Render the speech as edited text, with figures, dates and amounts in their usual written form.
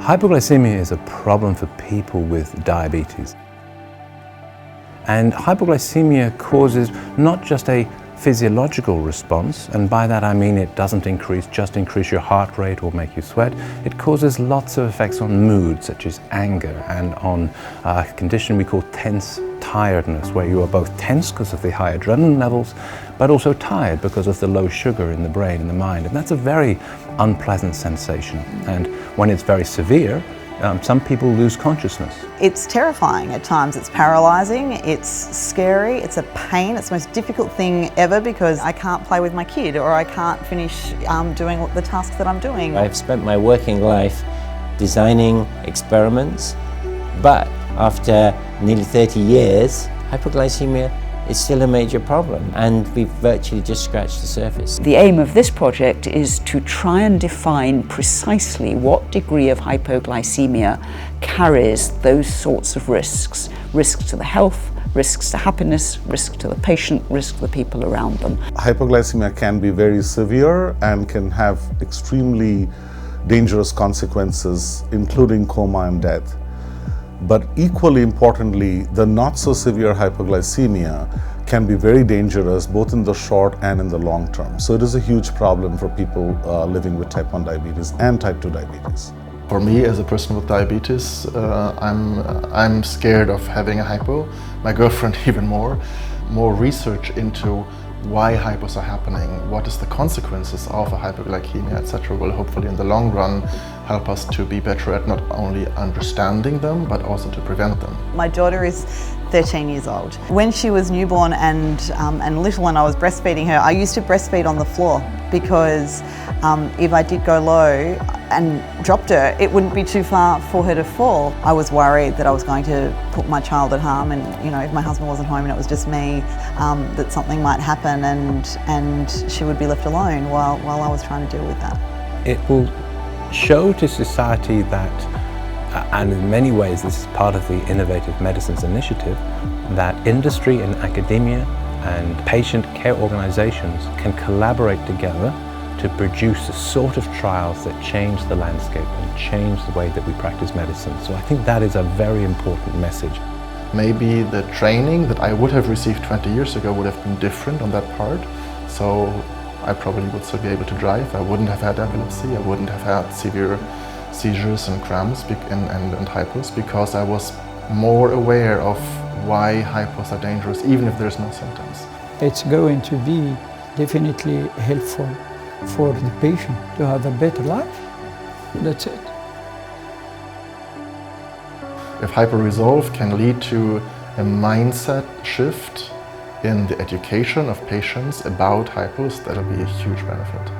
Hypoglycemia is a problem for people with diabetes. And hypoglycemia causes not just a physiological response, and by that I mean it doesn't just increase your heart rate or make you sweat. It causes lots of effects on mood, such as anger, and on a condition we call tense tiredness, where you are both tense because of the high adrenaline levels, but also tired because of the low sugar in the brain and the mind. And that's a very unpleasant sensation. And when it's very severe, some people lose consciousness. It's terrifying at times. It's paralysing, it's scary, it's a pain. It's the most difficult thing ever because I can't play with my kid or I can't finish doing the tasks that I'm doing. I've spent my working life designing experiments, but after nearly 30 years, hypoglycemia is still a major problem, and we've virtually just scratched the surface. The aim of this project is to try and define precisely what degree of hypoglycemia carries those sorts of risks. Risks to the health, risks to happiness, risk to the patient, risk to the people around them. Hypoglycemia can be very severe and can have extremely dangerous consequences, including coma and death. But equally importantly, the not so severe hypoglycemia can be very dangerous both in the short and in the long term. So it is a huge problem for people living with type 1 diabetes and type 2 diabetes. For me, as a person with diabetes, I'm scared of having a hypo. My girlfriend even more. More research into why hypos are happening, what is the consequences of a hypoglycemia, etc. will hopefully in the long run help us to be better at not only understanding them, but also to prevent them. My daughter is 13 years old. When she was newborn and little and I was breastfeeding her, I used to breastfeed on the floor because if I did go low and dropped her, it wouldn't be too far for her to fall. I was worried that I was going to put my child at harm, and if my husband wasn't home and it was just me, that something might happen and she would be left alone while I was trying to deal with that. It will show to society that, and in many ways this is part of the Innovative Medicines Initiative, that industry and academia and patient care organizations can collaborate together to produce the sort of trials that change the landscape and change the way that we practice medicine. So I think that is a very important message. Maybe the training that I would have received 20 years ago would have been different on that part. So I probably would still be able to drive. I wouldn't have had epilepsy. I wouldn't have had severe seizures and cramps and hypos, because I was more aware of why hypos are dangerous, even if there's no symptoms. It's going to be definitely helpful for the patient to have a better life. That's it. If Hypo Resolve can lead to a mindset shift in the education of patients about hypos, that'll be a huge benefit.